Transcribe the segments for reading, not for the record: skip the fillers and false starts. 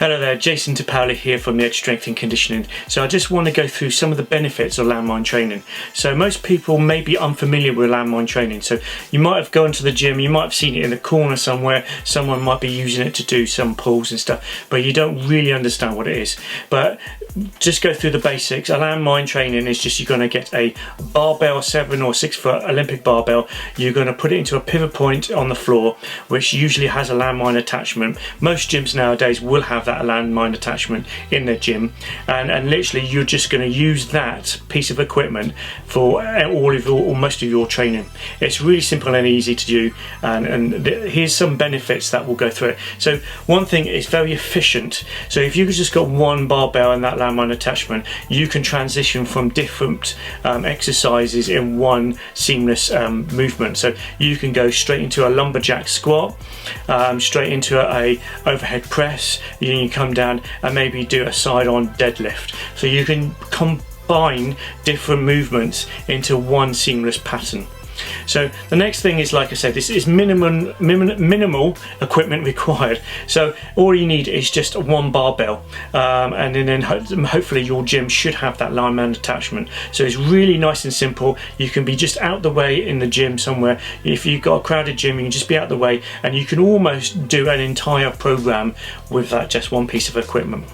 Hello there, Jason DePaoli here from the Edge Strength and Conditioning. So I just want to go through some of the benefits of landmine training. So most people may be unfamiliar with landmine training. So you might have gone to the gym, you might have seen it in the corner somewhere, someone might be using it to do some pulls and stuff, but you don't really understand what it is. But just go through the basics. A landmine training is just, you're going to get a barbell, 7 or 6 foot Olympic barbell. You're going to put it into a pivot point on the floor, which usually has a landmine attachment. Most gyms nowadays will have that landmine attachment in their gym, and literally you're just going to use that piece of equipment for all of your, or most of your training. It's really simple and easy to do, and here's some benefits that will go through it. So one thing, is very efficient. So if you've just got one barbell and that landmine attachment, you can transition from different exercises in one seamless movement. So you can go straight into a lumberjack squat, straight into a overhead press. You can come down and maybe do a side-on deadlift. So you can combine different movements into one seamless pattern. So the next thing is, like I said, this is minimal equipment required. So all you need is just one barbell, and then hopefully your gym should have that landmine attachment. So it's really nice and simple. You can be just out the way in the gym somewhere. If you've got a crowded gym, you can just be out the way, and you can almost do an entire program with that just one piece of equipment.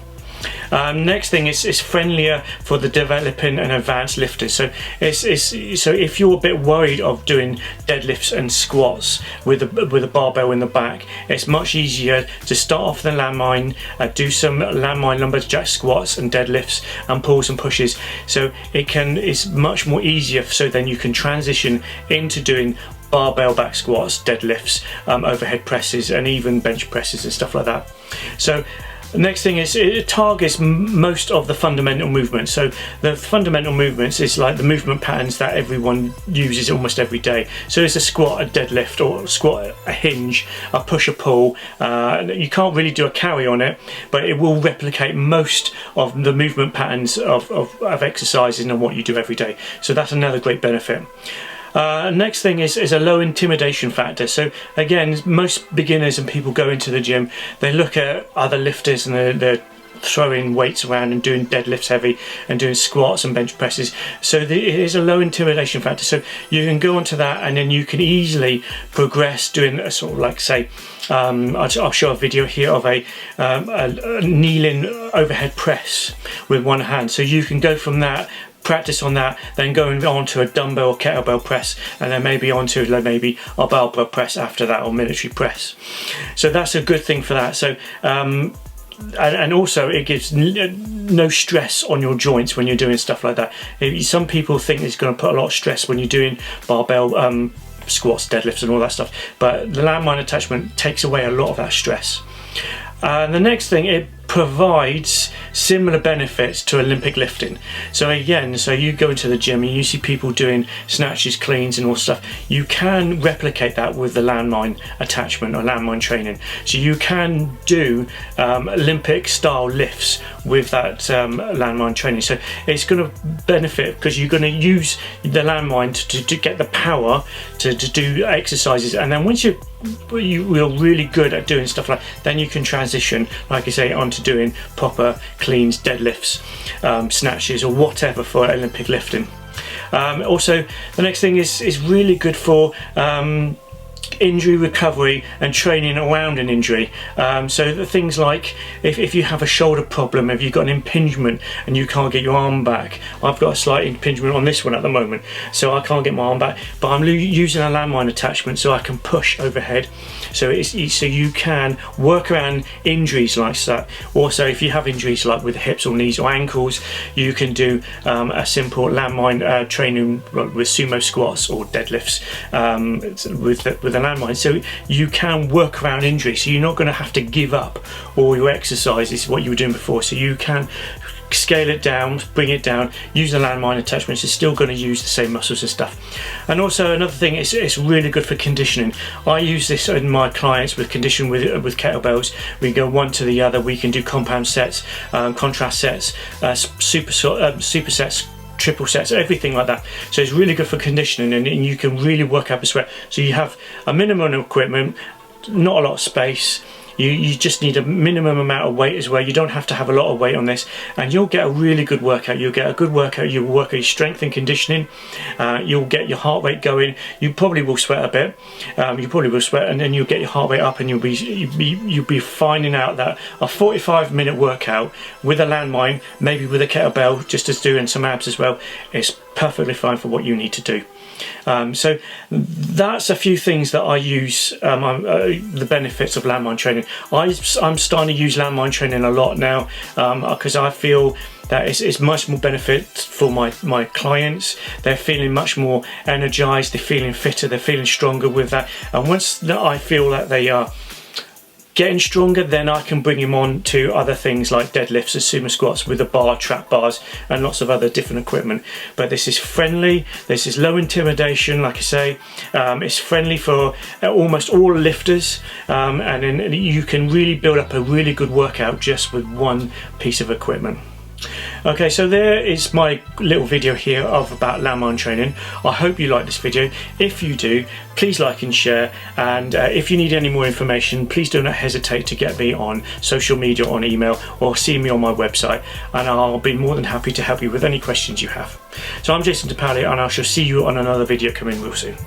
Next thing is Friendlier for the developing and advanced lifters. So so if you're a bit worried of doing deadlifts and squats with a barbell in the back, it's much easier to start off the landmine, do some landmine lumberjack squats and deadlifts and pulls and pushes. So it's much more easier. So then you can transition into doing barbell back squats, deadlifts, overhead presses, and even bench presses and stuff like that. So the next thing is, it targets most of the fundamental movements. So the fundamental movements is like the movement patterns that everyone uses almost every day. So it's a squat, a deadlift, or squat, a hinge, a push, a pull. You can't really do a carry on it, but it will replicate most of the movement patterns of exercises and what you do every day. So that's another great benefit. Next thing is a low intimidation factor. So again, most beginners and people go into the gym, they look at other lifters and they're throwing weights around and doing deadlifts heavy and doing squats and bench presses. So it is a low intimidation factor. So you can go onto that, and then you can easily progress doing a sort of, like, say, I'll show a video here of a kneeling overhead press with one hand. So you can go from that, practice on that, then going on to a dumbbell or kettlebell press, and then maybe onto maybe a barbell press after that, or military press. So that's a good thing for that. So and also it gives no stress on your joints when you're doing stuff like that. Some people think it's going to put a lot of stress when you're doing barbell squats, deadlifts and all that stuff, but the landmine attachment takes away a lot of that stress. The next thing, it provides similar benefits to Olympic lifting. So again, so you go into the gym and you see people doing snatches, cleans and all stuff. You can replicate that with the landmine attachment or landmine training. So you can do Olympic style lifts with that landmine training. So it's going to benefit because you're going to use the landmine to get the power to do exercises, and then once you're really good at doing stuff like, then you can transition, like I say, onto doing proper cleans, deadlifts, snatches or whatever for Olympic lifting. Also, the next thing is really good for injury recovery and training around an injury. So the things like if you have a shoulder problem, if you've got an impingement and you can't get your arm back. I've got a slight impingement on this one at the moment, so I can't get my arm back, but I'm using a landmine attachment so I can push overhead. So so you can work around injuries like that. Also, if you have injuries like with hips or knees or ankles, you can do a simple landmine training with sumo squats or deadlifts with a landmine. So you can work around injury, so you're not going to have to give up all your exercises what you were doing before. So you can scale it down, bring it down, use the landmine attachments. It's still going to use the same muscles and stuff. And also another thing, it's really good for conditioning. I use this in my clients with conditioning with kettlebells. We go one to the other. We can do compound sets, contrast sets, super sets, triple sets, everything like that. So it's really good for conditioning, and you can really work up a sweat. So you have a minimum of equipment, not a lot of space. You just need a minimum amount of weight as well. You don't have to have a lot of weight on this, and you'll get a really good workout. You'll get a good workout. You'll work on your strength and conditioning. You'll get your heart rate going. You probably will sweat a bit. You probably will sweat, and then you'll get your heart rate up, and you'll be finding out that a 45-minute workout with a landmine, maybe with a kettlebell, just as doing some abs as well, is perfectly fine for what you need to do. So that's a few things that I use, the benefits of landmine training. I'm starting to use landmine training a lot now, because I feel that it's much more benefit for my clients. They're feeling much more energized, they're feeling fitter, they're feeling stronger with that. And once I feel that they are getting stronger, then I can bring him on to other things like deadlifts and sumo squats with a bar, trap bars, and lots of other different equipment. But this is friendly, this is low intimidation, like I say. It's friendly for almost all lifters, and then you can really build up a really good workout just with one piece of equipment. Okay, so there is my little video here about landmine training. I hope you like this video. If you do, please like and share, and if you need any more information, please do not hesitate to get me on social media, on email, or see me on my website, and I'll be more than happy to help you with any questions you have. So I'm Jason DePaoli, and I shall see you on another video coming real soon.